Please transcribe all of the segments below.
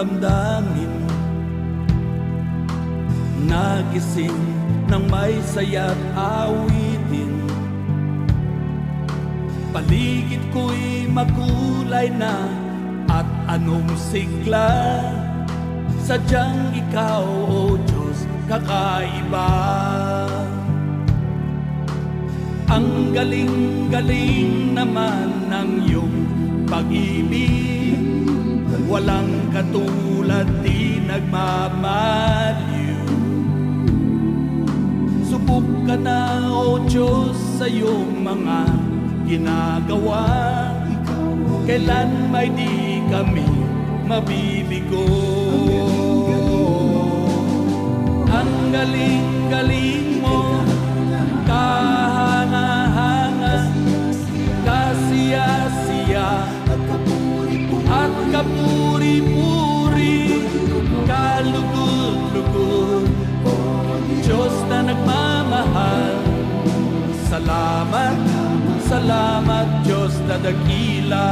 damdamin. Nagising ng may saya't awitin. Paligid ko'y makulay na at anong sigla. Sadyang ikaw, O Diyos, kakaiba. Ang galing-galing naman ng iyong pag-ibig. Walang katulad, di nagmamaliw. Subok ka na, O Diyos, sa iyong mga ginagawa. Kailan may di kami mabibigo. Ang galing-galing mo, kahanga-hanga, kasiya-siya, at kapuri-puri, kalugod-lugod. Diyos na nagmamahal, salamat, salamat Diyos na dakila.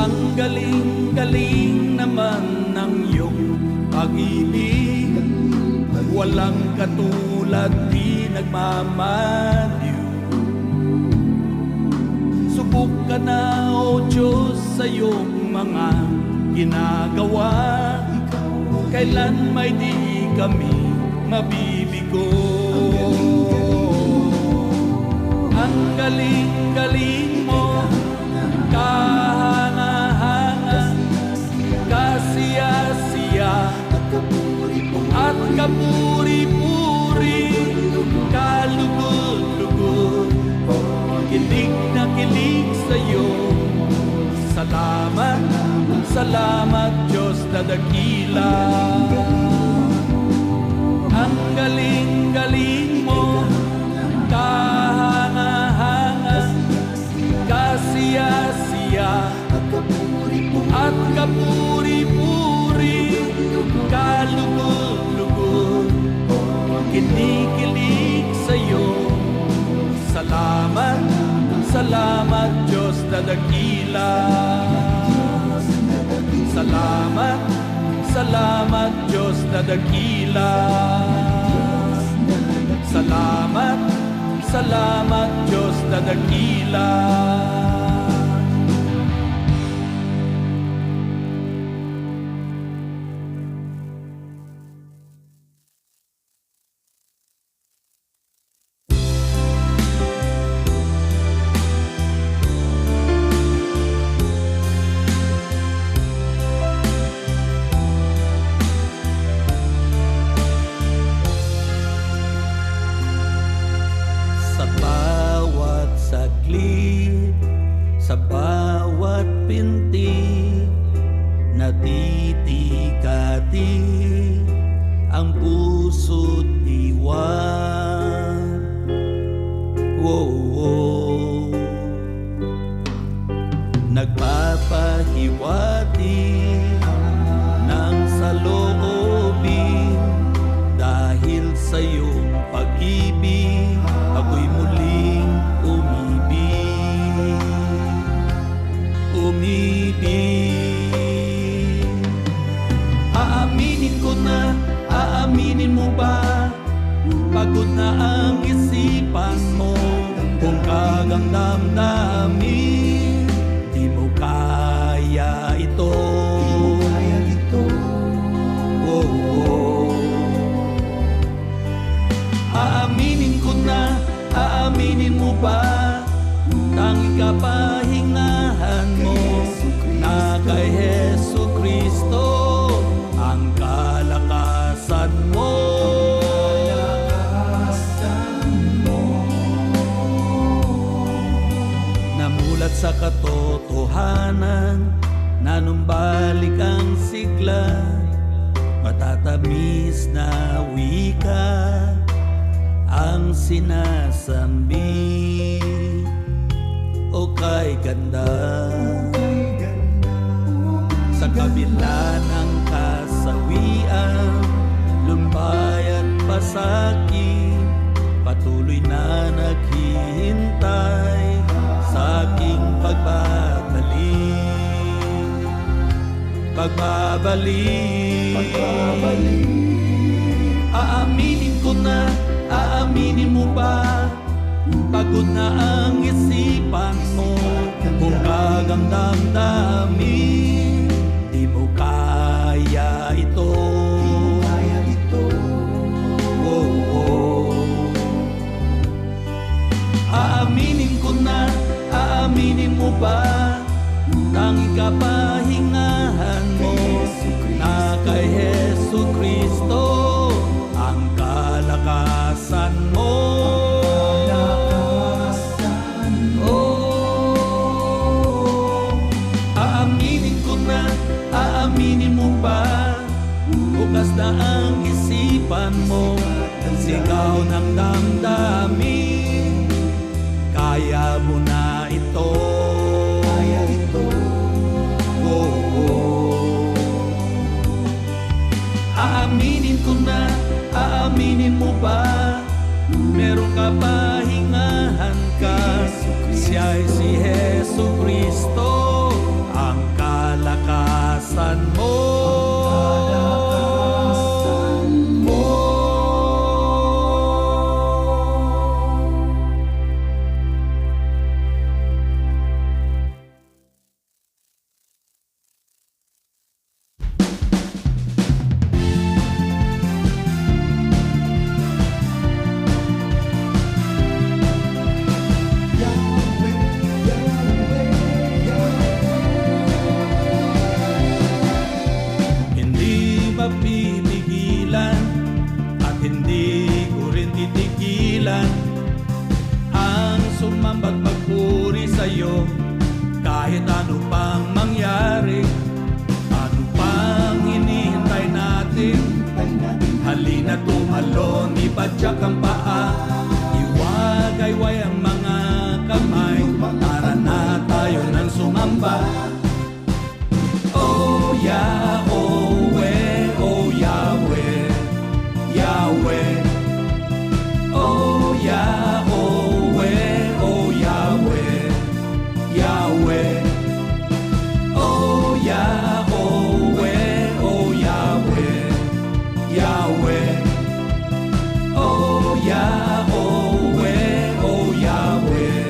Ang galing-galing naman ng iyong pag-ibig. Walang katulad, di nagmamaliw. Subok ka na, O Diyos, sa iyong mga ginagawa. Kailan may di kami mabibigo. Ang galing-galing mo, kahanga-hanga, kasiya-siya, at kapuri-puri, kalugod-lugod. Kilig na kilig sa'yo, salamat, salamat Diyos na dakila. Ang galing-galing mo, kahanga-hanga, kasiya-siya, at kapuri-puri, kalugod-lugod. Kinikilig sa'yo, salamat, salamat Diyos na dakila. Salamat, salamat Diyos na dakila. Salamat, salamat Diyos na dakila. Sa bawat saglit, sa bawat pintig, natitikati ang puso't diwan. Wow. Nagpapahiwati ng saloobin dahil sa iyong pag-ibig. Ako'y muling umibig, umibig. Aaminin ko na, aaminin mo ba? Pagod na ang isipan mo, kung kagang damdamin, di mo kaya ito. Oh, oh. Aaminin ko na, aaminin mo ba? Tanging kapahingahan mo na kay Jesucristo ang kalakasan mo. Namulat sa katotohanan, nanumbalik ang sigla. matatamis na wika ang sinasambi. O kay ganda, sa kabila ng kasawian, lumbay at pasakit, patuloy na naghihintay sa aking pagbabalik. Aaminin ko na, aaminin mo ba, pagod na ang isipan mo, kung kagang damdamin, di mo kaya ito. Aaminin ko na, aaminin mo ba, tanging kapahingahan mo na kay Hesu Kristo ang kalakasan mo. Aaminin ko na, aaminin mo ba, bukas na ang isipan mo, sigaw ng damdamin, kaya mo na ito. Aaminin ko na, aaminin mo ba, meron ka pahingahan ka, siya'y si Hesu Kristo ang kalakasan mo. Pipigilan at hindi ko rin titigilan ang sumamba't magpuri sa'yo, kahit ano pang mangyari, ano pang hinihintay natin. Halina tumalon, ipadyak ang paa, iwagayway ang mga kamay, para na tayo nang sumamba. Oh yeah, oh yeah, oh Yahweh, Yahweh. Oh yeah, oh yeah, oh Yahweh, Yahweh. Oh yeah, oh yeah, oh Yahweh, Yahweh. Oh yeah, oh yeah, oh Yahweh,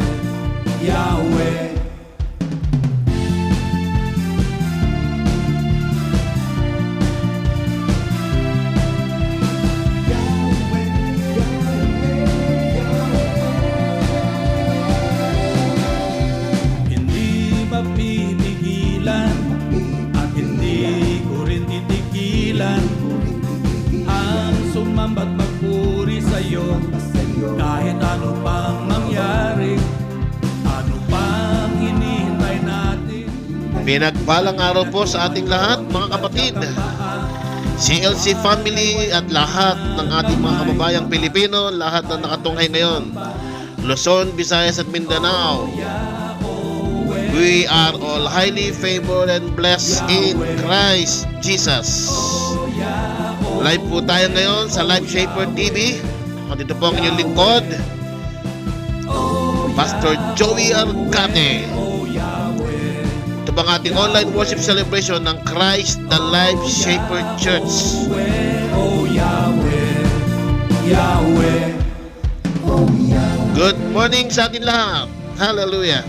Yahweh. Pipigilan at hindi ko rin titigilan ang sumamba't magpuri sa'yo, kahit ano pang mangyari, ano pang hinihintay natin. Pinagpalang araw po sa ating lahat, mga kapatid, CLC family at lahat ng ating mga kababayang Pilipino, lahat na nakatunghay ngayon, Luzon, Visayas at Mindanao. We are all highly favored and blessed in Christ Jesus. Live po tayo ngayon sa Live Shaper TV. At ito po ang inyong lingkod, Pastor Joey Arcate. Ito po ang ating online worship celebration ng Christ the Life Shaper Church. Good morning sa atin lahat. Hallelujah.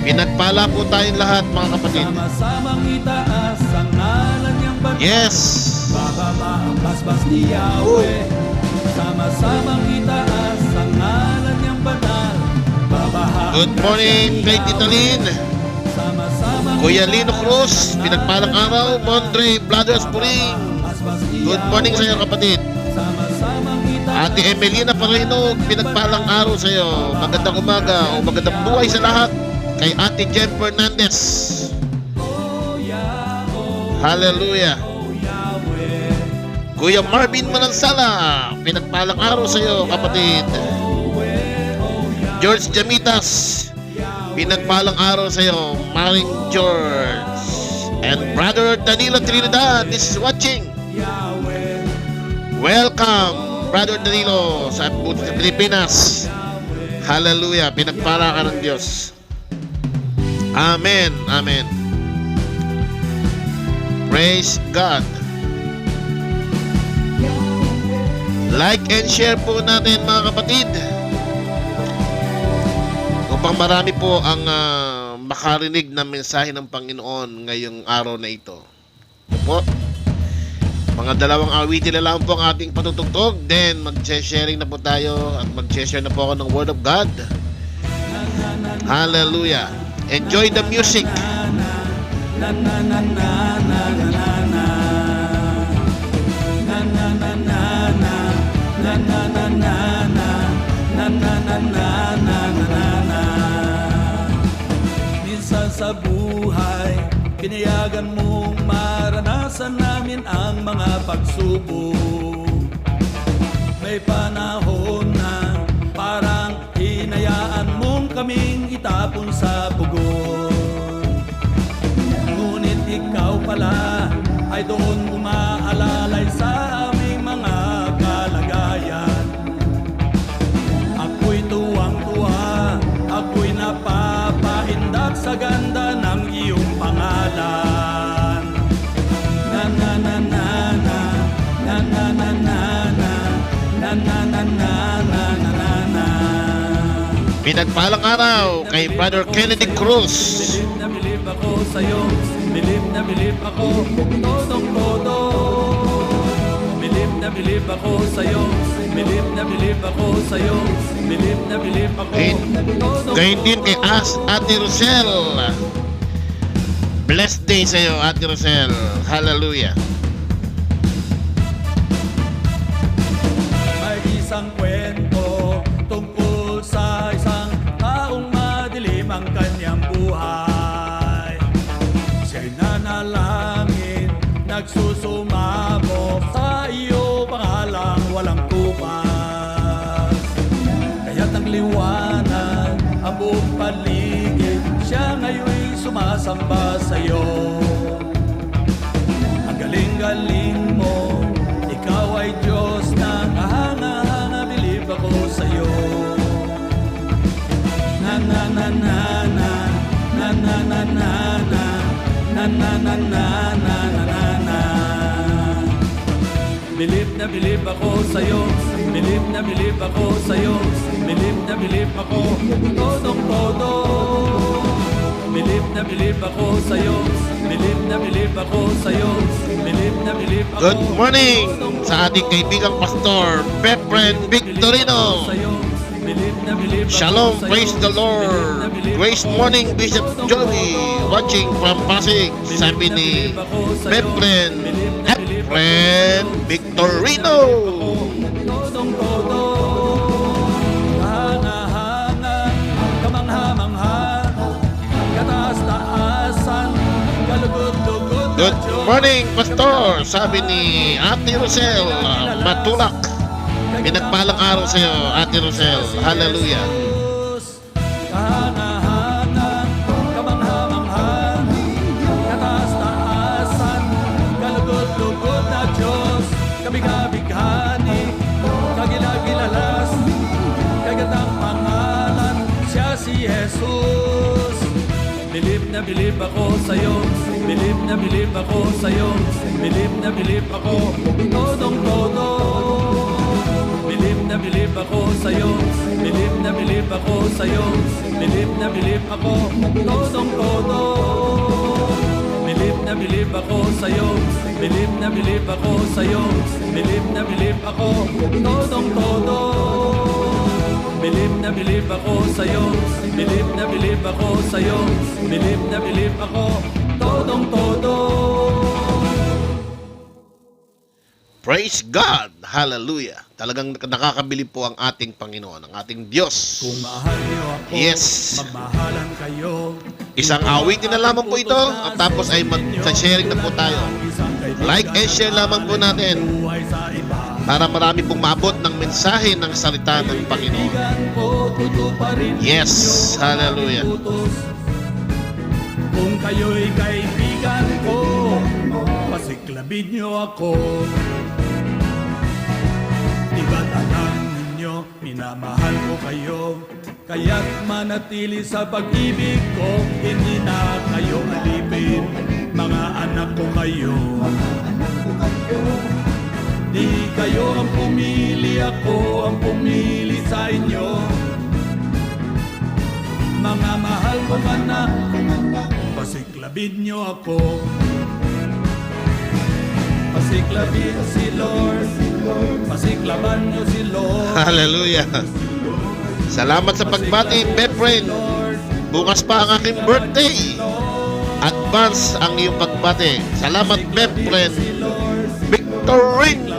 Pinagpala po tayong lahat, mga kapatid. Sama-samang itaas ang ngalan niyang banal. Yes. Bababa ang basbas ni Yahweh. Sama-samang itaas ang ngalan niyang banal. Babaha. Good morning kay Tita Lynn, Kuya Lino Cruz, pinagpalang araw, Mondre Brothers Puring. Good morning sa iyo, kapatid. Ate Emelina Parino, pinagpalang araw sa iyo. Magandang umaga o magandang buhay sa lahat. Kay Ate Jen Fernandez. Hallelujah. Kuya Marvin Manansala, pinagpalang araw sa iyo, kapatid. George Jamitas, pinagpalang araw sa iyo, Maring George. And Brother Danilo Trinidad is watching. Welcome, Brother Danilo, sa Pilipinas. Hallelujah, pinagpala ka ng Diyos. Amen, amen. Praise God. Like and share po natin, mga kapatid, upang marami po ang makarinig ng mensahe ng Panginoon ngayong araw na ito. Po, mga dalawang awitin na lang po ang ating patutugtog. Then mag-sharing na po tayo at mag-share na po ako ng Word of God. Hallelujah. Enjoy the music. Minsan sa buhay, pinayagan mong maranasan namin ang mga pagsubok. May panahon na parang hinayaan mong kaming itapon sa pugon. Ngunit ikaw pala ay doon umaalalay sa aming mga kalagayan. Ako'y tuwang-tuwa, ako'y napapahindak sa ganda ng iyong pangalan. Na na na na na, na na na na na, na na na na na na na na. Pinagpalang araw kay Brother Kennedy Cruz. Bilib na bilib ako sa'yo, bilib na bilib ako, todong-todo. Bilib na bilib ako sa'yo, bilib na bilib ako sa'yo, bilib na bilib ako, todong-todo. Gayun din kay Ate Rosel. Blessed day sa iyo, Ate Rosel. Hallelujah. May isang kwento tungkol sa isang taong madilim ang kanyang buhay. Siya'y nanalangin, nagsusumamo sa iyo pangalang walang tupas. Kaya't nagliwanag ang buong paligid, siya ngayon'y sumasamba sa iyo. Ang galing-galing mo, ikaw ay Diyos ng kahanga-hanga, bilib ako sa iyo. Na na na na na, na na na na na, na na na na na na na na. Bilib na bilib ako sa iyo, bilib na bilib ako sa iyo, bilib na bilib ako, todong-todo. Bilib na bilib ako sa iyo, bilib na bilib ako sa iyo, bilib na bilib ako. Good morning sa ating kaibigang pastor, Befren Victorino. Shalom, praise the Lord. Grace morning, Bishop Joey, watching from Pasig. Sabi ni Befren Victorino. Todong-todo, hanga-hanga, kamangha-mangha, kataas-taasan, kalugod-lugod na Good Diyos. morning, pastor. Sabi ni Ate Rosel Matulak. Pinagpalang araw sa iyo, Ate Rosel. Hallelujah. Kahanga-hanga, kamangha-mangha, kataas-taasan, kalugod-lugod na Diyos. Kabig-kabighani, kagilagilalas, kagatang pangalan, siya si Jesus. Bilib na bilib ako sa'yo, bilib na bilib ako sa'yo, bilib na bilib ako, todong-todo. Bilib na bilib ako sa'yo, bilib na bilib ako sa'yo, bilib na bilib ako, todong-todo. Bilib na bilib ako sa'yo, bilib na bilib ako sa'yo, bilib na bilib ako, todong-todo. Bilib na bilib ako sa'yo, bilib na bilib ako sa'yo, bilib na bilib ako, todong-todo. Praise God! Hallelujah! Talagang nakakabilib po ang ating Panginoon, ang ating Diyos. Kung mahal niyo ako, Yes. magmahalan kayo. Isang awitin na lamang po ito at tapos ay mag-sharing na po tayo. Isang Like and share lamang po natin buhay sa iba. para marami pong maabot ng mensahe ng salita ng Panginoon. Kaibigan ko, tutuparin Yes, ninyo hallelujah. ang utos. Kung kayo'y kaibigan ko, pasiklabin niyo ako. Diba't alam ninyo, minamahal ko kayo. Kaya't manatili sa pag-ibig ko, hindi na kayo alipin. Mga anak ko kayo. Di kayo ang pumili, ako ang pumili sa inyo. Mga mahal kong anak, pasiklabin niyo ako. Pasiklabin si Lord, pasiklaban niyo si Lord. Hallelujah. Salamat sa pagbati, Befriend. Lord, Bukas pa ang aking birthday. Advance ang iyong pagbati. Salamat, Befriend. si Lord, Victorino.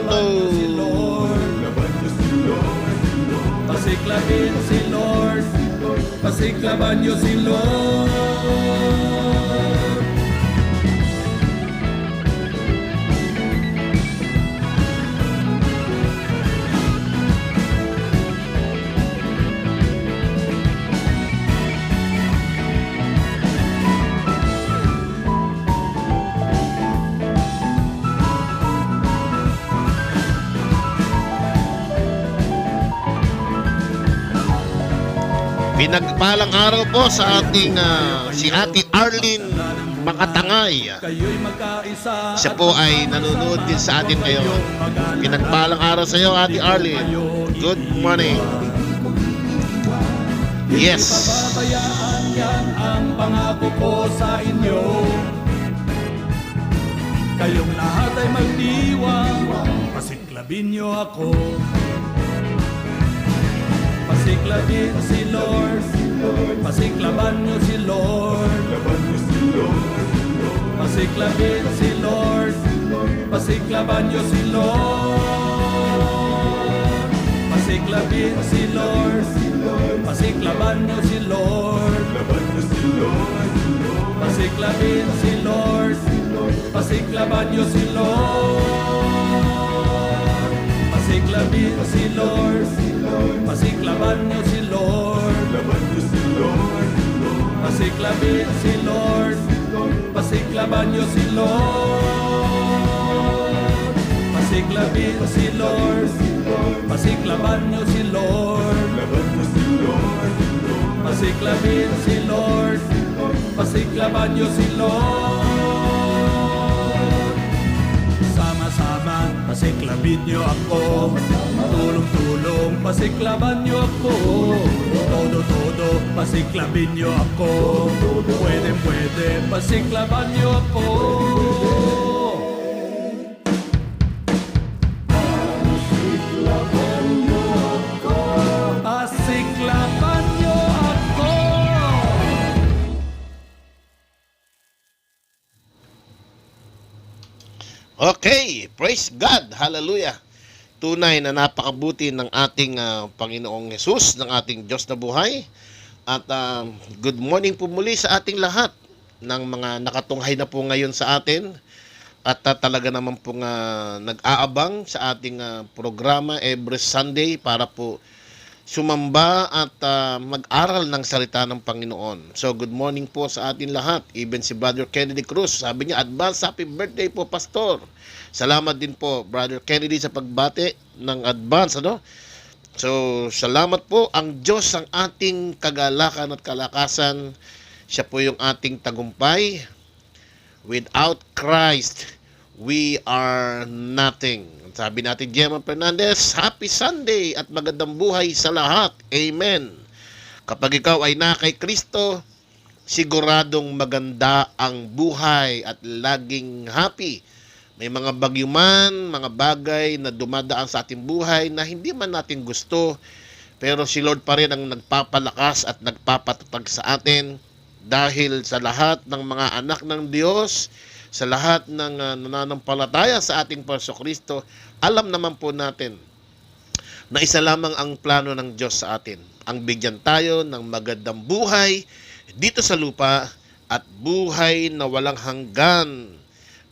pasiklabin si Lord, pasiklaban niyo si Lord. Pinagpalang araw po sa ating si Ate Arlene Makatangay. Kayo'y magkaisa. Siya po ay nanonood din sa atin ngayon. Pinagpalang araw sa iyo, Ate Arlene. Good morning. Yes. Pabayaan yan ang pangako ko sa inyo. Kayong lahat ay magdiwang, pasiklabin niyo ako. Pasiklabin si Lord, pasiklaban niyo si Lord. Pasiklabin si Lord, pasiklaban niyo si Lord. Pasiklabin si Lord, pasiklaban niyo si Lord. Pasiklabin si Lord, pasiklaban niyo si Lord. Pasiklabin si Lord, pasiklaban niyo si Lord. Pasiklabin si Lord, pasiklaban niyo si Lord. Pasiklabin si Lord, pasiklaban niyo si Lord. Pasiklabin si Lord, pasiklaban niyo si Lord. Sama-sama, pasiklabin niyo ako. Tulong-tulong, pasiklaban niyo ako. Todo-todo, pasiklabin niyo ako. Pwede-pwede, pasiklaban niyo ako. Pasiklaban niyo ako. Okay, praise God. Hallelujah. Tunay na napakabuti ng ating Panginoong Hesus, ng ating Diyos na buhay. At good morning po muli sa ating lahat ng mga nakatunghay na po ngayon sa atin. At talaga naman po nag-aabang sa ating programa every Sunday para po sumamba at mag-aral ng salita ng Panginoon. So good morning po sa atin lahat. Even si Brother Kennedy Cruz, sabi niya, advance happy birthday po, Pastor. Salamat din po, Brother Kennedy, sa pagbati ng advance, ano? So, salamat po. Ang Diyos ang ating kagalakan at kalakasan. Siya po yung ating tagumpay. Without Christ, we are nothing. Sabi natin, Gemma Fernandez, Happy Sunday at magandang buhay sa lahat. Amen. Kapag ikaw ay na kay Kristo, siguradong maganda ang buhay at laging happy. May mga bagyo man, mga bagay na dumadaan sa ating buhay na hindi man natin gusto, pero si Lord pa rin ang nagpapalakas at nagpapatatag sa atin dahil sa lahat ng mga anak ng Diyos, sa lahat ng nananampalataya sa ating Panginoong Kristo, alam naman po natin na isa lamang ang plano ng Diyos sa atin. Ang bigyan tayo ng magandang buhay dito sa lupa at buhay na walang hanggan.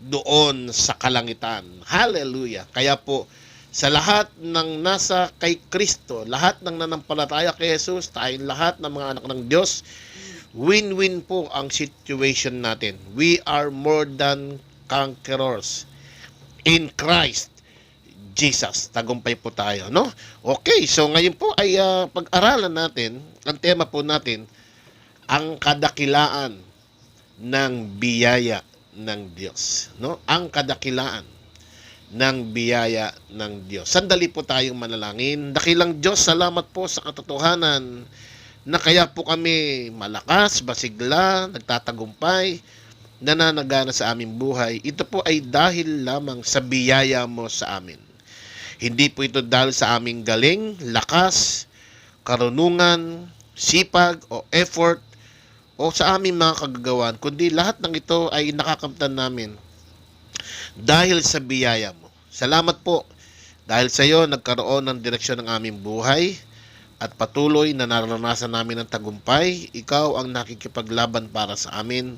doon sa kalangitan. Hallelujah! Kaya po, sa lahat ng nasa kay Kristo, lahat ng nanampalataya kay Jesus, tayong lahat ng mga anak ng Diyos, win-win po ang situation natin. We are more than conquerors in Christ Jesus. Tagumpay po tayo, no? Okay, so ngayon po ay pag-aralan natin, ang tema po natin, ang kadakilaan ng biyaya ng Diyos, no? Ang kadakilaan ng biyaya ng Diyos. Sandali po tayong manalangin. Dakilang Diyos, salamat po sa katotohanan na kaya po kami malakas, masigla, nagtatagumpay, nananagana sa aming buhay. Ito po ay dahil lamang sa biyaya mo sa amin. Hindi po ito dahil sa aming galing, lakas, karunungan, sipag o effort o sa aming mga kagagawan, kundi lahat ng ito ay nakakamtan namin dahil sa biyaya mo. Salamat po dahil sa iyo nagkaroon ng direksyon ng aming buhay at patuloy na naranasan namin ang tagumpay. Ikaw ang nakikipaglaban para sa amin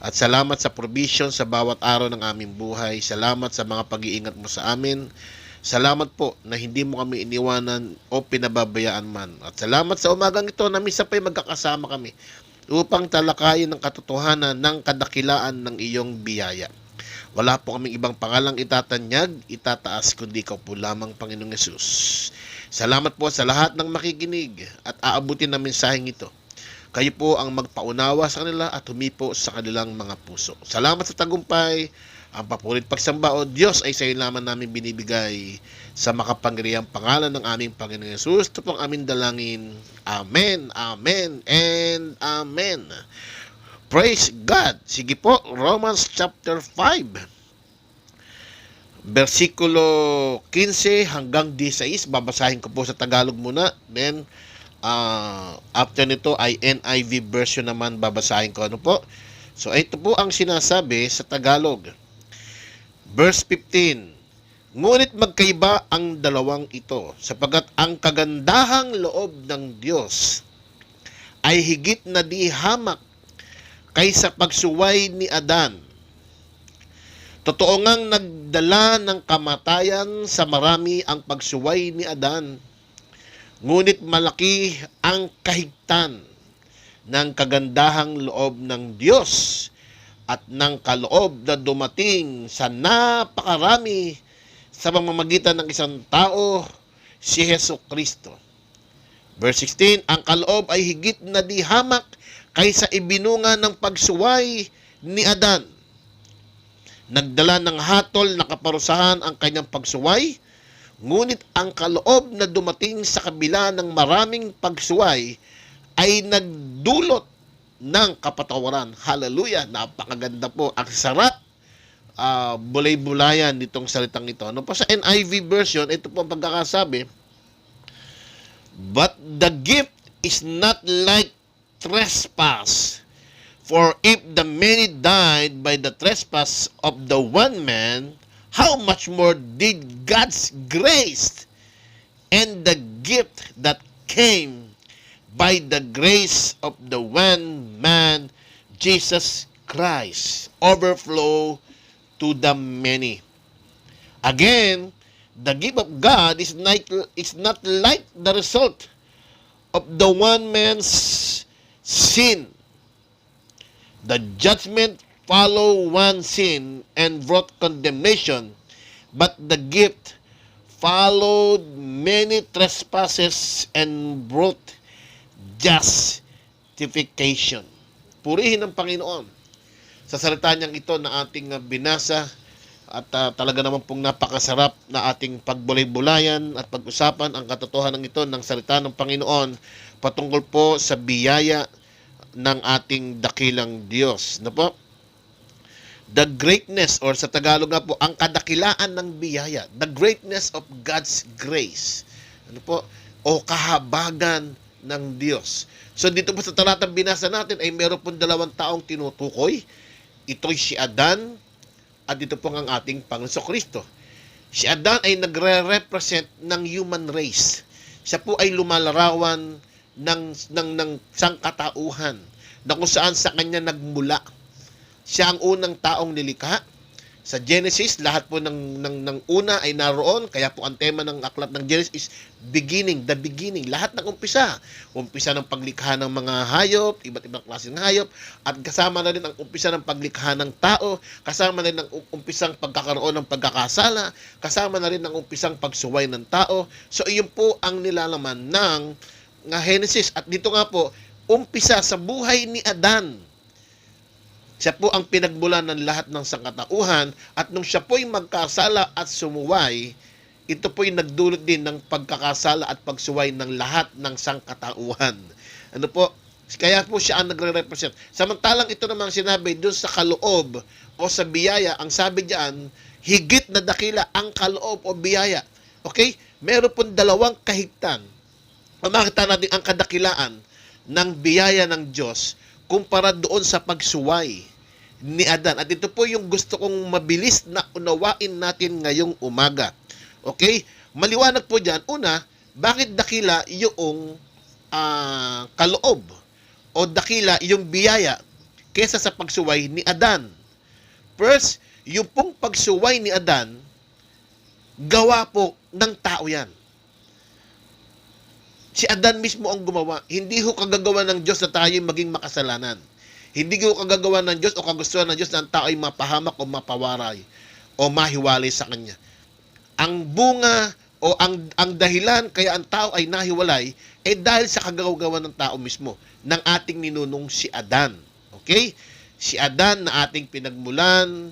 at salamat sa provision sa bawat araw ng aming buhay. Salamat sa mga pag-iingat mo sa amin. Salamat po na hindi mo kami iniwanan o pinababayaan man. At salamat sa umagang ito na minsan pa'y magkakasama kami upang talakayin ng katotohanan ng kadakilaan ng iyong biyaya. Wala po kaming ibang pangalang itatanyag, itataas, kundi ikaw po lamang, Panginoong Yesus. Salamat po sa lahat ng makikinig at aabutin ng mensaheng ito. Kayo po ang magpaunawa sa kanila at humipo sa kanilang mga puso. Salamat sa tagumpay. Ang papurit pagsamba o Diyos ay sa iyo lamang namin binibigay sa makapangyarihang pangalan ng aming Panginoong Yesus. Ito pong aming dalangin. Amen, amen, and amen. Praise God. Sige po, Romans chapter 5. Versikulo 15 hanggang 16. Babasahin ko po sa Tagalog muna. Then, after nito ay NIV version naman babasahin ko. Ano po? So, ito po ang sinasabi sa Tagalog. Verse 15, ngunit magkaiba ang dalawang ito, sapagat ang kagandahang loob ng Diyos ay higit na di hamak kaysa pagsuway ni Adan. Totoo ngang nagdala ng kamatayan sa marami ang pagsuway ni Adan, ngunit malaki ang kahigtan ng kagandahang loob ng Diyos at ng kaloob na dumating sa napakarami sa pamamagitan ng isang tao, si Hesus Kristo. Verse 16, ang kaloob ay higit na di hamak kaysa ibinunga ng pagsuway ni Adan. Nagdala ng hatol na kaparusahan ang kanyang pagsuway, ngunit ang kaloob na dumating sa kabila ng maraming pagsuway ay nagdulot ng kapatawaran. Hallelujah! Napakaganda po. Ang sarap. Bulay-bulayan nitong salitang ito. Ano po sa NIV version, ito po ang pagkakasabi, but the gift is not like trespass. For if the many died by the trespass of the one man, how much more did God's grace and the gift that came by the grace of the one man, Jesus Christ, overflow to the many. Again, the gift of God is not like the result of the one man's sin. The judgment followed one sin and brought condemnation, but the gift followed many trespasses and brought justification. Purihin ang Panginoon. Sa salita niyang ito na ating binasa at talaga naman pong napakasarap na ating pagbulay-bulayan at pag-usapan ang katotohanan ito ng salita ng Panginoon patungkol po sa biyaya ng ating dakilang Diyos. Ano po? The greatness, or sa Tagalog nga po, ang kadakilaan ng biyaya. The greatness of God's grace. Ano po? O kahabagan ng Diyos. So dito po sa talatang binasa natin ay meron pong dalawang taong tinutukoy. Ito'y si Adan at ito pong ang ating Panginoon Kristo. Si Adan ay nagre-represent ng human race. Siya po ay lumalarawan ng sangkatauhan na kung saan sa kanya nagmula. Siya ang unang taong nilikha. Sa Genesis, lahat po ng una ay naroon. Kaya po ang tema ng aklat ng Genesis is beginning, the beginning. Lahat ng umpisa. Umpisa ng paglikha ng mga hayop, iba't ibang klaseng hayop, at kasama na rin ang umpisa ng paglikha ng tao, kasama na rin ang umpisang pagkakaroon ng pagkakasala, kasama na rin ang umpisang pagsuway ng tao. So, iyon po ang nilalaman ng Genesis. At dito nga po, umpisa sa buhay ni Adan. Siya po ang pinagmulan ng lahat ng sangkatauhan, at nung siya po'y magkasala at sumuway, ito po'y nagdulot din ng pagkakasala at pagsuway ng lahat ng sangkatauhan. Ano po? Kaya po siya ang nagre-represent. Samantalang ito namang sinabi doon sa kaloob o sa biyaya, ang sabi diyan, higit na dakila ang kaloob o biyaya. Okay? Meron pong dalawang kahigtan. Makita natin ang kadakilaan ng biyaya ng Diyos kumpara doon sa pagsuway ni Adan. At ito po yung gusto kong mabilis na unawain natin ngayong umaga. Okay? Maliwanag po dyan. Una, bakit dakila yung kaloob o dakila yung biyaya kesa sa pagsuway ni Adan? First, yung pong pagsuway ni Adan, gawa po ng tao yan. Si Adan mismo ang gumawa. Hindi ho kagagawa ng Diyos na tayo maging makasalanan. Hindi ko kagagawa ng Diyos o kagustuhan ng Diyos na ang tao ay mapahamak o mapawaray o mahiwalay sa Kanya. Ang bunga o ang dahilan kaya ang tao ay nahiwalay ay dahil sa kagagawa ng tao mismo, ng ating ninunong si Adan. Okay? Si Adan na ating pinagmulan,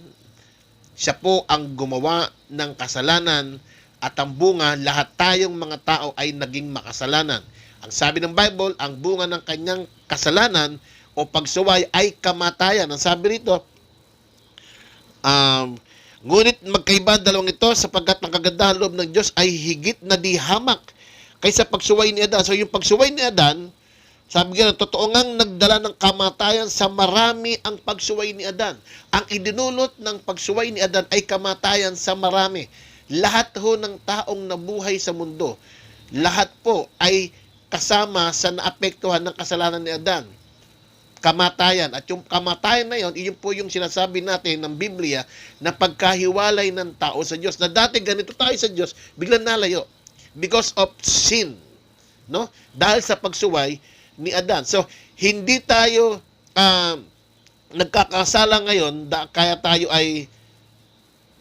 siya po ang gumawa ng kasalanan, at ang bunga, lahat tayong mga tao ay naging makasalanan. Ang sabi ng Bible, ang bunga ng kanyang kasalanan o pagsuway ay kamatayan. Ang sabi rito, ngunit magkaiba ang dalawang ito sapagkat ang kagandahan loob ng Diyos ay higit na di hamak kaysa pagsuway ni Adan. So yung pagsuway ni Adan, sabi nga, totoo ngang nagdala ng kamatayan sa marami ang pagsuway ni Adan. Ang idinulot ng pagsuway ni Adan ay kamatayan sa marami. Lahat ho ng taong nabuhay sa mundo, lahat po ay kasama sa naapektuhan ng kasalanan ni Adan. Kamatayan. At yung kamatayan na yon, iyon po yung sinasabi natin ng Biblia na pagkahiwalay ng tao sa Diyos. Na dati ganito tayo sa Diyos, biglang nalayo. Because of sin. No? Dahil sa pagsuway ni Adan. So, hindi tayo nagkakasala ngayon kaya tayo ay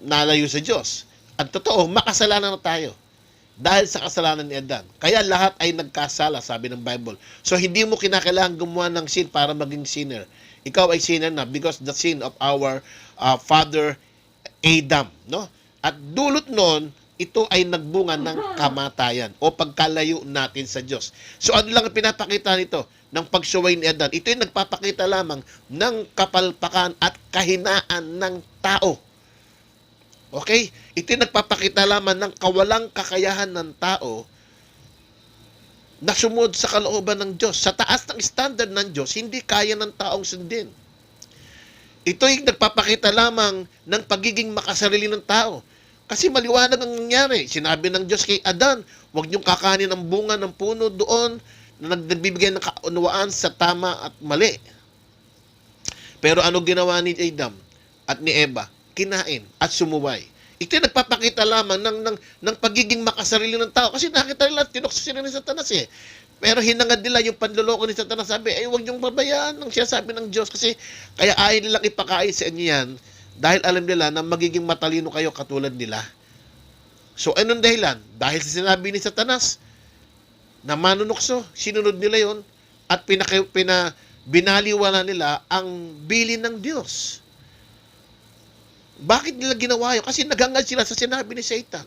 nalayo sa Diyos. At totoo, makasalanan na tayo dahil sa kasalanan ni Adan. Kaya lahat ay nagkasala, sabi ng Bible. So, hindi mo kinakailangan gumawa ng sin para maging sinner. Ikaw ay sinner na because the sin of our father Adam. No? At dulot nun, ito ay nagbunga ng kamatayan o pagkalayo natin sa Diyos. So, ano lang ang pinapakita nito ng pagsuway ni Adan? Ito ay nagpapakita lamang ng kapalpakan at kahinaan ng tao. Okay? Ito nagpapakita lamang ng kawalang kakayahan ng tao na sumunod sa kalooban ng Diyos. Sa taas ng standard ng Diyos, hindi kaya ng taong sundin. Ito ay nagpapakita lamang ng pagiging makasarili ng tao. Kasi maliwanag ang nangyari. Sinabi ng Diyos kay Adan, huwag niyong kakanin ang bunga ng puno doon na nagbibigay ng kaunawaan sa tama at mali. Pero ano ginawa ni Adam at ni Eva? Kinain at sumuway. Ito yung nagpapakita lamang ng pagiging makasarili ng tao. Kasi nakita nila, tinukso sila ni Satanas eh. Pero hinangad nila yung panloloko ni Satanas. Sabi, huwag niyong babayaan ng sinasabi ng Diyos. Kasi kaya ayaw nilang ipakain sa inyo yan dahil alam nila na magiging matalino kayo katulad nila. So, anong dahilan? Dahil sa sinabi ni Satanas na manunukso, sinunod nila yon at binaliwala nila ang bilin ng Diyos. Bakit nila ginawa yun? Kasi naghangad sila sa sinabi ni Satan.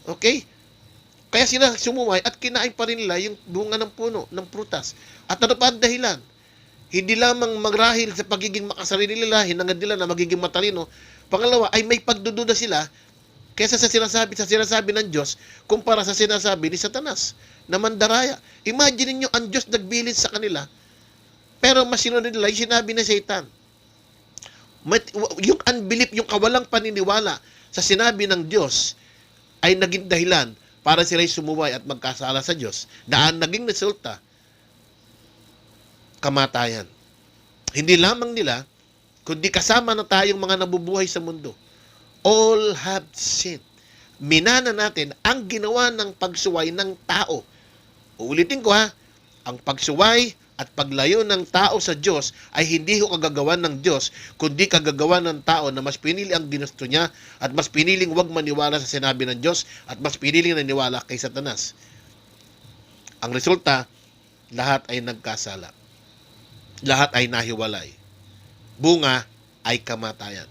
Okay? Kaya sila sumuway at kinain pa rin nila yung bunga ng puno, ng prutas. At ano pa ang dahilan? Hindi lamang magrahil sa pagiging makasarili nila, hinangad nila na magiging matalino. Pangalawa, ay may pagdududa sila kaysa sa sinasabi ng Diyos kumpara sa sinasabi ni Satanas na mandaraya. Imagine niyo ang Diyos nagbilin sa kanila, pero masinunod nila yung sinabi ni Satan. Yung unbelief, yung kawalang paniniwala sa sinabi ng Diyos ay naging dahilan para sila'y sumuway at magkasala sa Diyos na ang naging resulta, kamatayan. Hindi lamang nila, kundi kasama na tayong mga nabubuhay sa mundo. all have sinned. Minana natin ang ginawa ng pagsuway ng tao. Uulitin ko ha, ang pagsuway at paglayo ng tao sa Diyos ay hindi ho kagagawan ng Diyos, kundi kagagawan ng tao na mas pinili ang ginusto niya at mas piniling wag maniwala sa sinabi ng Diyos at mas piniling naniwala kay Satanas. Ang resulta, lahat ay nagkasala. Lahat ay nahiwalay. Bunga ay kamatayan.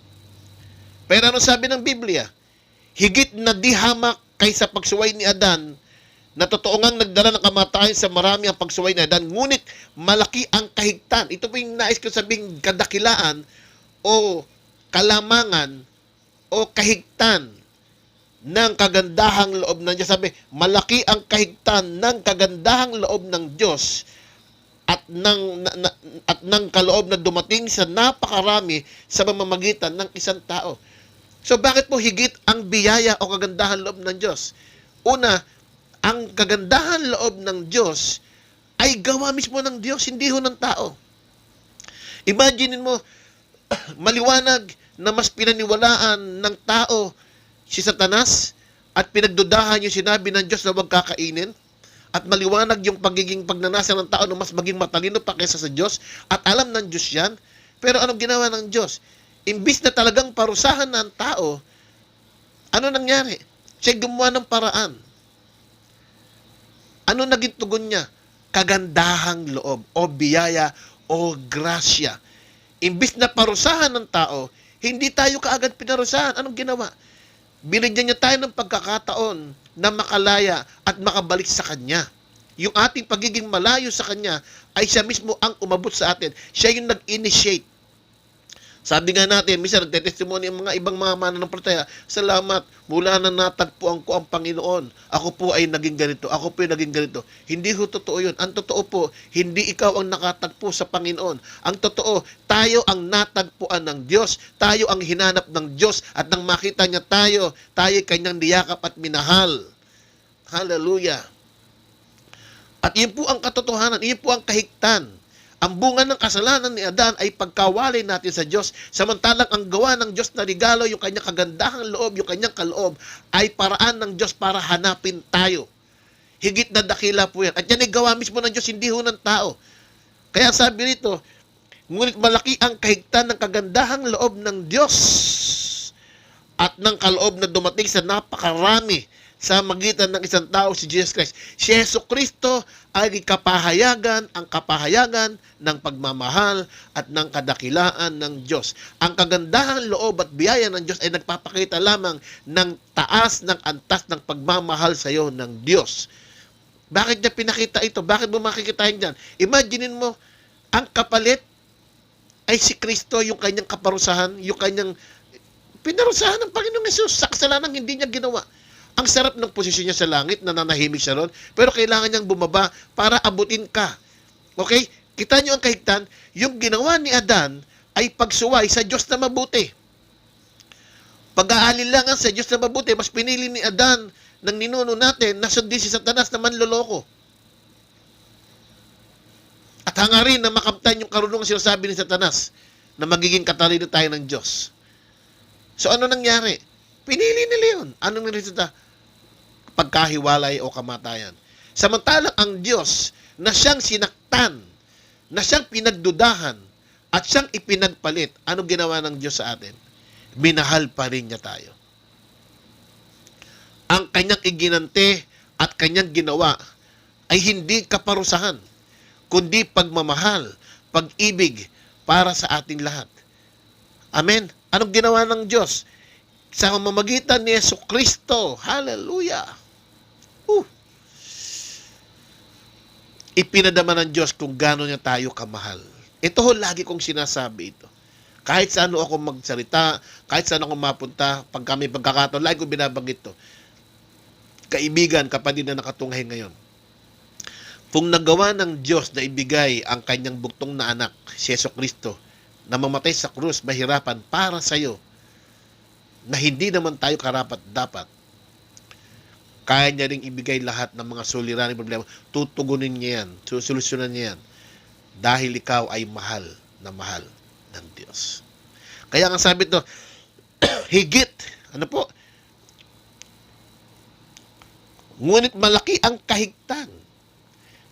Pero ano sabi ng Biblia? Higit na di hamak kaysa pagsuway ni Adan, na totoo ngang nagdala ng kamatayan sa marami ang pagsuway ni Adan, ngunit malaki ang kahigtan. Ito po yung nais ko sabing kadakilaan o kalamangan o kahigtan ng kagandahang loob ng Diyos. Sabi, malaki ang kahigtan ng kagandahang loob ng Diyos at ng kaloob na dumating sa napakarami sa mamamagitan ng isang tao. So bakit po higit ang biyaya o kagandahan loob ng Diyos? Una, ang kagandahan loob ng Diyos ay gawa mismo ng Diyos, hindi ho ng tao. Imagine mo, maliwanag na mas pinaniwalaan ng tao si Satanas at pinagdudahan yung sinabi ng Diyos na huwag kakainin, at maliwanag yung pagiging pagnanasa ng tao na mas maging matalino pa kaysa sa Diyos at alam ng Diyos yan. Pero anong ginawa ng Diyos? Imbis na talagang parusahan ng tao, ano nangyari? Siya gumawa ng paraan. Ano naging tugon niya? Kagandahang loob o biyaya o grasya. Imbis na parusahan ng tao, hindi tayo kaagad pinarusahan. Anong ginawa? Binigyan niya tayo ng pagkakataon na makalaya at makabalik sa Kanya. Yung ating pagiging malayo sa Kanya ay siya mismo ang umabot sa atin. Siya yung nag-initiate. Sabi nga natin, minsan nagtetestimony ang mga ibang mga mananampalataya, salamat, mula na natagpuan ko ang Panginoon. Ako po ay naging ganito. Ako po ay naging ganito. Hindi ho totoo yun. Ang totoo po, hindi ikaw ang nakatagpo sa Panginoon. Ang totoo, tayo ang natagpuan ng Diyos. Tayo ang hinanap ng Diyos. At nang makita niya tayo, tayo kanyang niyakap at minahal. Hallelujah. At yun po ang katotohanan. Yun po ang kahigtan. Ang bunga ng kasalanan ni Adan ay pagkawalay natin sa Diyos. Samantalang ang gawa ng Diyos na regalo, yung kanyang kagandahang loob, yung kanyang kaloob, ay paraan ng Diyos para hanapin tayo. Higit na dakila po yan. At yan ay gawa mismo ng Diyos, hindi ho ng tao. Kaya sabi nito, ngunit malaki ang kahigtan ng kagandahang loob ng Diyos at ng kaloob na dumating sa napakarami sa magitan ng isang tao, si Jesus Christ. Si Jesucristo ay ang kapahayagan ng pagmamahal at ng kadakilaan ng Diyos. Ang kagandahang loob at biyaya ng Diyos ay nagpapakita lamang ng taas ng antas ng pagmamahal sa iyo ng Diyos. Bakit niya pinakita ito? Bakit mo makikitain dyan? Imaginein mo, ang kapalit ay si Kristo, yung kanyang kaparusahan, yung kanyang pinarusahan ng Panginoong Hesus sa kasalanang hindi niya ginawa. Ang sarap ng posisyon niya sa langit, nananahimik siya ron, pero kailangan niyang bumaba para abutin ka. Okay? Kita niyo ang kahigtan, yung ginawa ni Adan ay pagsuway sa Diyos na mabuti. Pag-aalinlangan sa Diyos na mabuti, mas pinili ni Adan ng ninuno natin na sundin si Satanas na manloloko. At hangarin na makamtan yung karunungan sinasabi ni Satanas na magiging katalino tayo ng Diyos. So ano nangyari? Pinili nila yun. Anong resulta? Pagkahiwalay o kamatayan. Samantalang ang Diyos na siyang sinaktan, na siyang pinagdudahan, at siyang ipinagpalit, anong ginawa ng Diyos sa atin? Minahal pa rin niya tayo. Ang kanyang iginante at kanyang ginawa ay hindi kaparusahan, kundi pagmamahal, pag-ibig para sa ating lahat. Amen? Anong ginawa ng Diyos? Sa mamamagitan ni Jesucristo. Hallelujah! Ipinadama ng Diyos kung gaano niya tayo kamahal. Ito ho, lagi kong sinasabi ito. Kahit saan ako magsalita, kahit saan ako mapunta, pag kami pagkakataon, lagi ko binabanggit ito. Kaibigan, kapatid na nakatunghay ngayon. Kung nagawa ng Diyos na ibigay ang kanyang buktong na anak, si Jesucristo, na mamatay sa krus, mahirapan para sa iyo, na hindi naman tayo karapat-dapat, kaya niya ring ibigay lahat ng mga suliraning problema. Tutugunin niya yan. Susolusyonan niya yan. Dahil ikaw ay mahal na mahal ng Diyos. Kaya nga sabi ito, higit, Ano po? Ngunit malaki ang kahigtan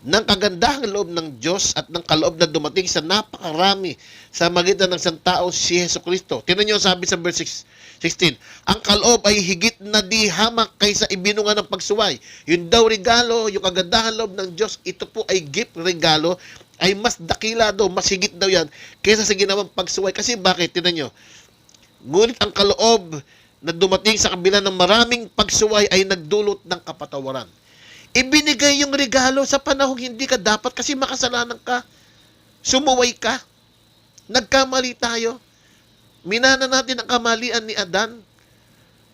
ng kagandahang loob ng Diyos at ng kaloob na dumating sa napakarami sa magitan ng isang tao si Hesus Kristo. Tingnan niyo sabi sa verse 16, ang kaloob ay higit na di hamak kaysa ibinunga ng pagsuway. Yun daw regalo, yung kagandahan loob ng Diyos, ito po ay gift, regalo, ay mas dakila daw, mas higit daw yan kaysa sa ginawang pagsuway. Kasi bakit? Tingnan niyo, ngunit ang kaloob na dumating sa kabila ng maraming pagsuway ay nagdulot ng kapatawaran. Ibinigay yung regalo sa panahong hindi ka dapat kasi makasalanan ka. Sumuway ka. Nagkamali tayo. Minana natin ang kamalian ni Adan.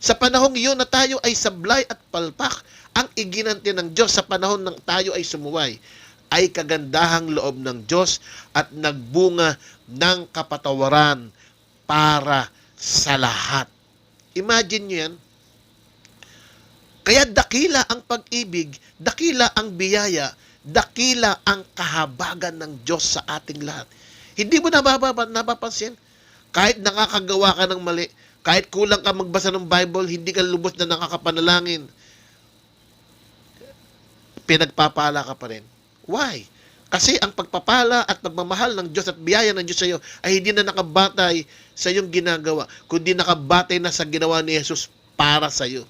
Sa panahong iyon na tayo ay sablay at palpak, ang iginanti ng Diyos sa panahon ng tayo ay sumuway ay kagandahang loob ng Diyos at nagbunga ng kapatawaran para sa lahat. Imagine nyo yan. Kaya dakila ang pag-ibig, dakila ang biyaya, dakila ang kahabagan ng Diyos sa ating lahat. Hindi mo napapansin? Kahit nakakagawa ka ng mali, kahit kulang ka magbasa ng Bible, hindi ka lubos na nakakapanalangin, pinagpapala ka pa rin. Why? Kasi ang pagpapala at pagmamahal ng Diyos at biyaya ng Diyos sa iyo ay hindi na nakabatay sa iyong ginagawa, kundi nakabatay na sa ginawa ni Jesus para sa iyo.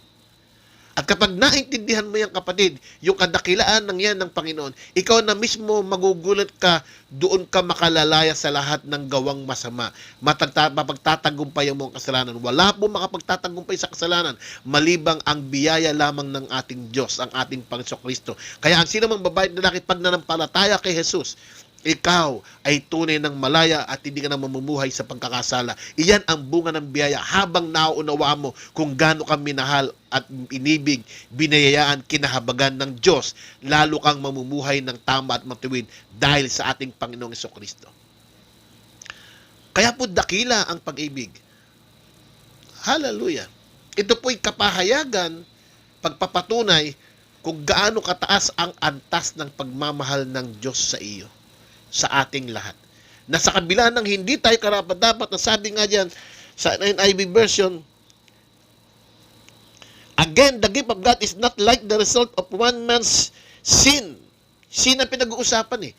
At kapag naintindihan mo yan, kapatid, yung kadakilaan ng yan ng Panginoon, ikaw na mismo magugulat ka, doon ka makalalaya sa lahat ng gawang masama. Mapagtatagumpay ang mga kasalanan. Wala po makapagtatagumpay sa kasalanan, malibang ang biyaya lamang ng ating Diyos, ang ating Panginoon Kristo. Kaya ang sino mang babae at lalaki, pag nanampalataya kay Jesus, ikaw ay tunay ng malaya at hindi ka na mamumuhay sa pagkakasala. Iyan ang bunga ng biyaya habang nauunawaan mo kung gaano ka minahal at inibig, binayayaan, kinahabagan ng Diyos. Lalo kang mamumuhay ng tama at matuwid dahil sa ating Panginoong Jesucristo. Kaya po dakila ang pag-ibig. Hallelujah. Ito po'y kapahayagan, pagpapatunay kung gaano kataas ang antas ng pagmamahal ng Diyos sa iyo, sa ating lahat. Na sa kabila ng hindi tayo karapat-dapat, na sabi nga dyan sa NIV version, again, the gift of God is not like the result of one man's sin. Sin ang pinag-uusapan eh.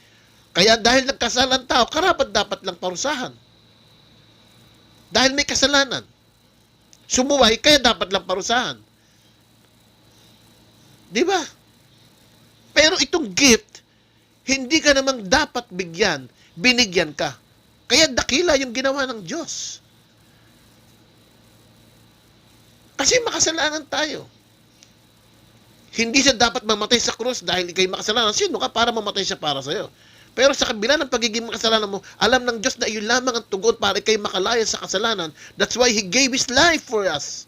Kaya dahil nagkasalan tao, karapat-dapat lang parusahan. Dahil may kasalanan. Sumuway, kaya dapat lang parusahan. Di ba? Pero itong gift, hindi ka namang dapat bigyan, binigyan ka. Kaya dakila yung ginawa ng Diyos. Kasi makasalanan tayo. Hindi siya dapat mamatay sa krus dahil ikay makasalanan. Sino ka para mamatay siya para sa'yo? Pero sa kabila ng pagiging makasalanan mo, alam ng Diyos na iyon lamang ang tugon para ikay makalaya sa kasalanan. That's why He gave His life for us.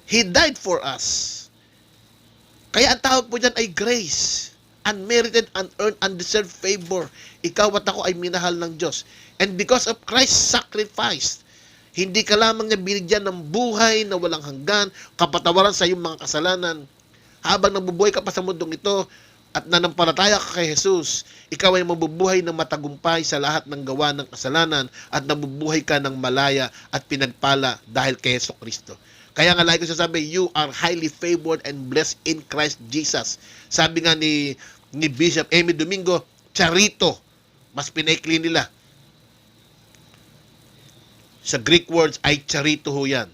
He died for us. Kaya ang tawag po dyan ay grace. Unmerited, unearned, undeserved favor. Ikaw at ako ay minahal ng Diyos. And because of Christ's sacrifice, hindi ka lamang niya binigyan ng buhay na walang hanggan, kapatawaran sa iyong mga kasalanan. Habang nabubuhay ka pa sa mundong ito at nanampalataya ka kay Jesus, ikaw ay mabubuhay ng matagumpay sa lahat ng gawa ng kasalanan at nabubuhay ka ng malaya at pinagpala dahil kay Hesus Kristo. Kaya nga lagi ko sasabi, you are highly favored and blessed in Christ Jesus. Sabi nga ni Bishop Amy Domingo, charito. Mas pinaikli nila. Sa Greek words ay charito ho yan.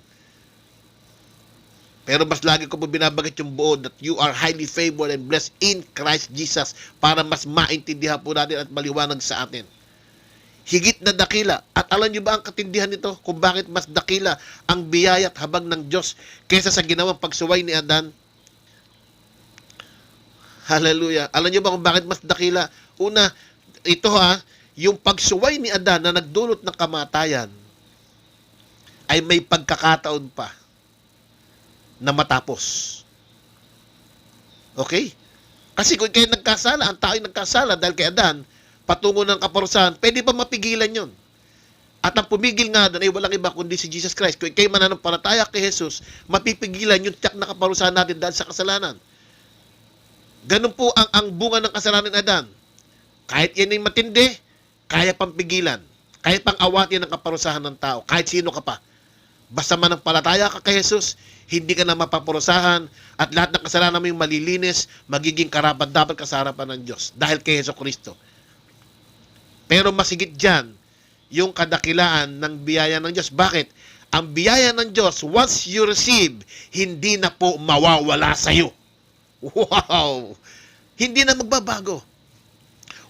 Pero mas lagi ko po binabanggit yung buo that you are highly favored and blessed in Christ Jesus para mas maintindihan po natin at maliwanag sa atin. Higit na dakila. At alam niyo ba ang katindihan nito kung bakit mas dakila ang biyaya at habag ng Diyos kaysa sa ginawang pagsuway ni Adan? Hallelujah. Alam niyo ba kung bakit mas dakila? Una, ito yung pagsuway ni Adan na nagdulot ng kamatayan ay may pagkakataon pa na matapos. Okay? Kasi kung kayo nagkasala, ang tao ay nagkasala dahil kay Adan, patungo ng kaparusahan, pwede pa mapigilan yun. At ang pumigil nga doon ay walang iba kundi si Jesus Christ. Kung kayo mananampalataya kay Jesus, mapipigilan yung tiyak na kaparusahan natin dahil sa kasalanan. Ganun po ang bunga ng kasalanan ni Adan. Kahit yan ay matindi, kaya pang pigilan. Kaya pang awatin ang kaparusahan ng tao. Kahit sino ka pa. Basta manampalataya ka kay Jesus, hindi ka na mapaparusahan at lahat ng kasalanan mo yung malilinis, magiging karapat-dapat ka sa harapan ng Diyos dahil kay Hesus Kristo. Pero masigit dyan, yung kadakilaan ng biyaya ng Diyos. Bakit? Ang biyaya ng Diyos, once you receive, hindi na po mawawala sa'yo. Wow! Hindi na magbabago.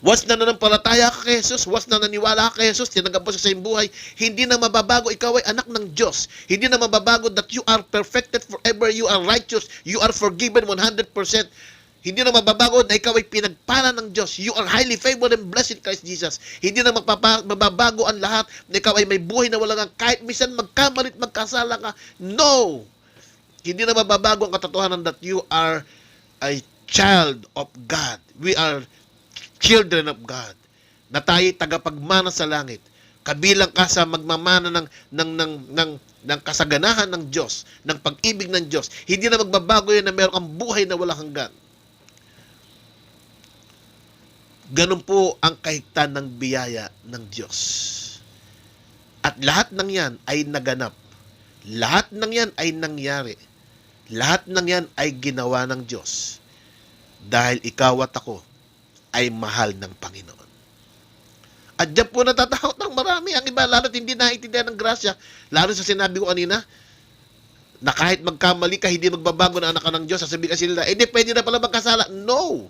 Once na nanampalataya ka kay Jesus, once na naniwala ka kay Jesus, tinanggap mo sa iyong buhay, hindi na mababago. Ikaw ay anak ng Diyos. Hindi na mababago that you are perfected forever, you are righteous, you are forgiven 100%. Hindi na mababago na ikaw ay pinagpala ng Diyos. You are highly favored and blessed in Christ Jesus. Hindi na mababago ang lahat na ikaw ay may buhay na walang kahit minsan magkamalit, magkasala ka. No! Hindi na mababago ang katotohanan that you are a child of God. We are children of God. Na tayo tagapagmana sa langit. Kabilang ka sa magmamana ng kasaganahan ng Diyos, ng pag-ibig ng Diyos. Hindi na magbabago yan na meron kang buhay na walang hanggan. Ganun po ang kahigtan ng biyaya ng Diyos. At lahat ng yan ay naganap. Lahat ng yan ay nangyari. Lahat ng yan ay ginawa ng Diyos. Dahil ikaw at ako ay mahal ng Panginoon. At dyan po natatakot ng marami. Ang iba, lalo't hindi naiintindihan ng grasya. Lalo sa sinabi ko kanina, na kahit magkamali ka, hindi magbabago na anak ka ng Diyos. Sasabihin kasi nila, hindi, pwede na pala magkasala. No!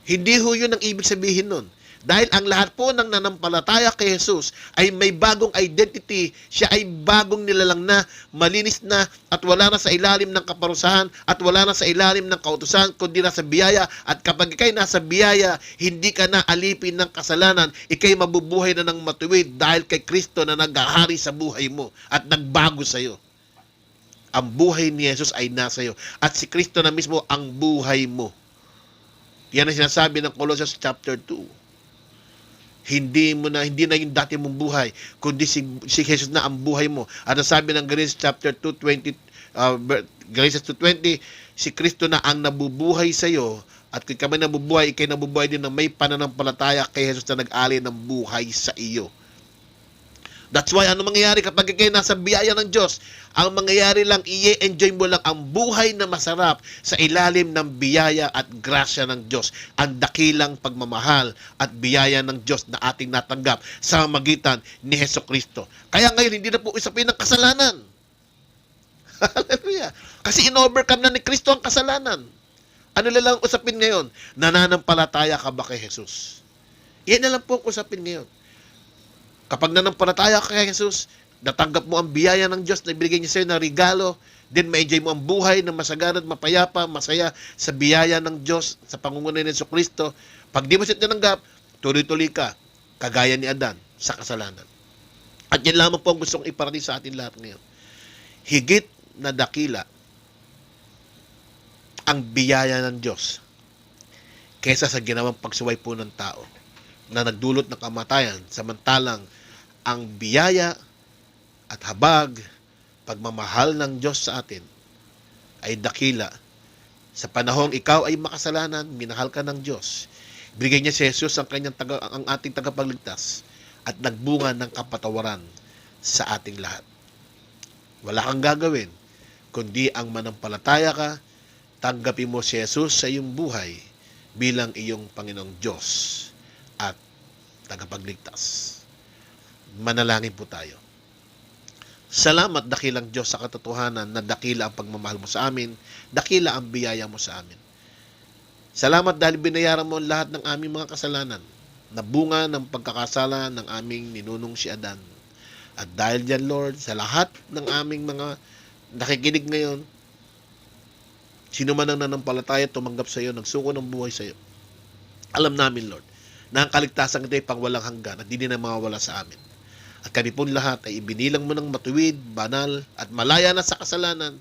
Hindi ho yun ang ibig sabihin nun. Dahil ang lahat po ng nanampalataya kay Jesus ay may bagong identity. Siya ay bagong nilalang na, malinis na, at wala na sa ilalim ng kaparusahan, at wala na sa ilalim ng kautusan, kundi nasa biyaya. At kapag ikay nasa biyaya, hindi ka na alipin ng kasalanan, ikay mabubuhay na ng matuwid dahil kay Kristo na naghahari sa buhay mo at nagbago sa iyo. Ang buhay ni Jesus ay nasa iyo. At si Kristo na mismo ang buhay mo. Yan ang sinasabi ng Colossians chapter 2. Hindi na yung dati mong buhay, kundi si Jesus na ang buhay mo. At ang sabi ng Galatians chapter 2:20, Galatians 2:20, si Kristo na ang nabubuhay sa iyo. At kung kami nabubuhay, ikay nabubuhay din na may pananampalataya kay Jesus na nag-alay ng buhay sa iyo. That's why, ano mangyayari kapag kayo nasa biyaya ng Diyos? Ang mangyayari lang, i-enjoy mo lang ang buhay na masarap sa ilalim ng biyaya at grasya ng Diyos. Ang dakilang pagmamahal at biyaya ng Diyos na ating natanggap sa magitan ni Hesus Kristo. Kaya ngayon, hindi na po usapin ng kasalanan. Hallelujah. Kasi in-overcome na ni Kristo ang kasalanan. Ano na lang usapin ngayon? Nananampalataya ka ba kay Jesus? Yan na lang po usapin ngayon. Kapag nanampalataya ka kay Jesus, natanggap mo ang biyaya ng Diyos na ibigay niya sa iyo na regalo, then ma-enjoy mo ang buhay na masagana at mapayapa, masaya sa biyaya ng Diyos, sa pangunguna ni Hesus Kristo. Pag di mo siya tinanggap, tuloy-tuloy ka, kagaya ni Adan, sa kasalanan. At yan lamang po ang gustong iparating sa atin lahat ngayon. Higit na dakila ang biyaya ng Diyos kaysa sa ginawang pagsuway po ng tao na nagdulot ng kamatayan, samantalang ang biyaya at habag, pagmamahal ng Diyos sa atin ay dakila. Sa panahong ikaw ay makasalanan, minahal ka ng Diyos. Bigay niya si Jesus ang ating tagapagligtas at nagbunga ng kapatawaran sa ating lahat. Wala kang gagawin, kundi ang manampalataya ka, tanggapin mo si Jesus sa iyong buhay bilang iyong Panginoong Diyos at tagapagligtas. Manalangin po tayo. Salamat, dakilang Diyos, sa katotohanan na dakila ang pagmamahal mo sa amin, dakila ang biyaya mo sa amin. Salamat dahil binayaran mo lahat ng aming mga kasalanan na bunga ng pagkakasala ng aming ninunong si Adan. At dahil dyan, Lord, sa lahat ng aming mga nakikinig ngayon, sino man ang nanampalataya, tumanggap sa iyo, nagsuko ng buhay sa iyo. Alam namin, Lord, na ang kaligtasan ito ay pangwalang hanggan at hindi na mawawala sa amin. At kami po lahat ay ibinilang mo ng matuwid, banal, at malaya na sa kasalanan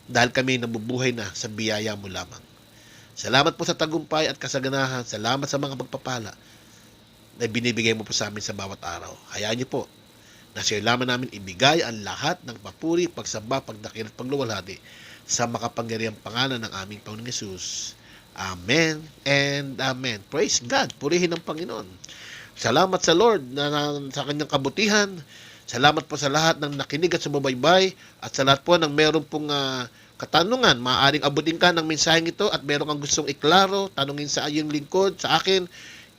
dahil kami nabubuhay na sa biyaya mo lamang. Salamat po sa tagumpay at kasaganahan. Salamat sa mga pagpapala na binibigay mo po sa amin sa bawat araw. Hayaan niyo po na sa iyo lamang namin ibigay ang lahat ng papuri, pagsamba, pagdakil at pagluwalhati sa makapangyarihang pangalan ng aming Panginoong Hesus. Amen and Amen. Praise God. Purihin ang Panginoon. Salamat sa Lord sa kanyang kabutihan. Salamat po sa lahat ng nakinig at sumabaybay at sa lahat po ng meron pong katanungan. Maaaring abutin ka ng mensaheng ito at meron kang gustong iklaro, tanungin sa iyong lingkod, sa akin,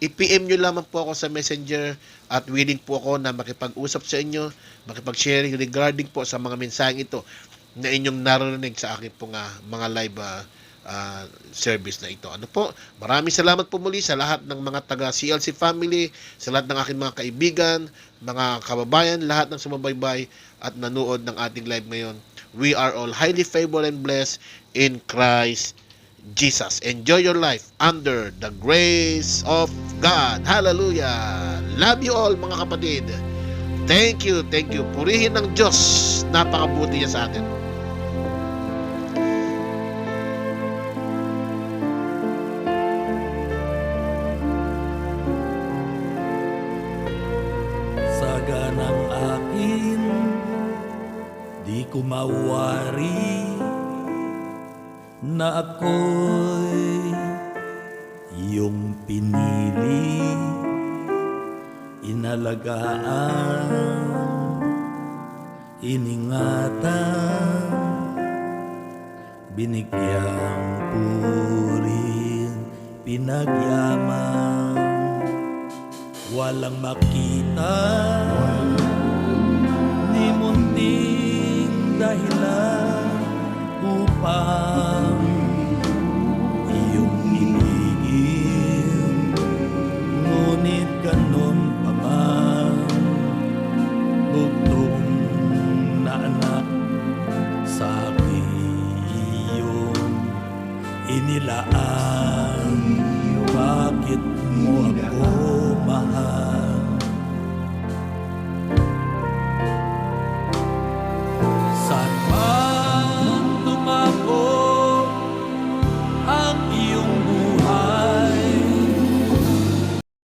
i-PM nyo lamang po ako sa Messenger at willing po ako na makipag-usap sa inyo, makipag-sharing regarding po sa mga mensaheng ito na inyong narinig sa akin pong mga live service na ito. Ano po? Maraming salamat po muli sa lahat ng mga taga CLC family, sa lahat ng aking mga kaibigan, mga kababayan, lahat ng sumabaybay at nanood ng ating live ngayon. We are all highly favored and blessed in Christ Jesus. Enjoy your life under the grace of God. Hallelujah! Love you all mga kapatid. Thank you, thank you. Purihin ng Diyos. Napakabuti niya sa atin. Saga ng akin, di ko mawari na ako'y iyong pinili, inalagaan, iningatan, binigyang purin, pinagyaman, walang makita ni munting dahilan upang iyong ibigin. Ngunit ganun pa man, bugtong na anak sa aking iyong inilaan. Bakit mo ako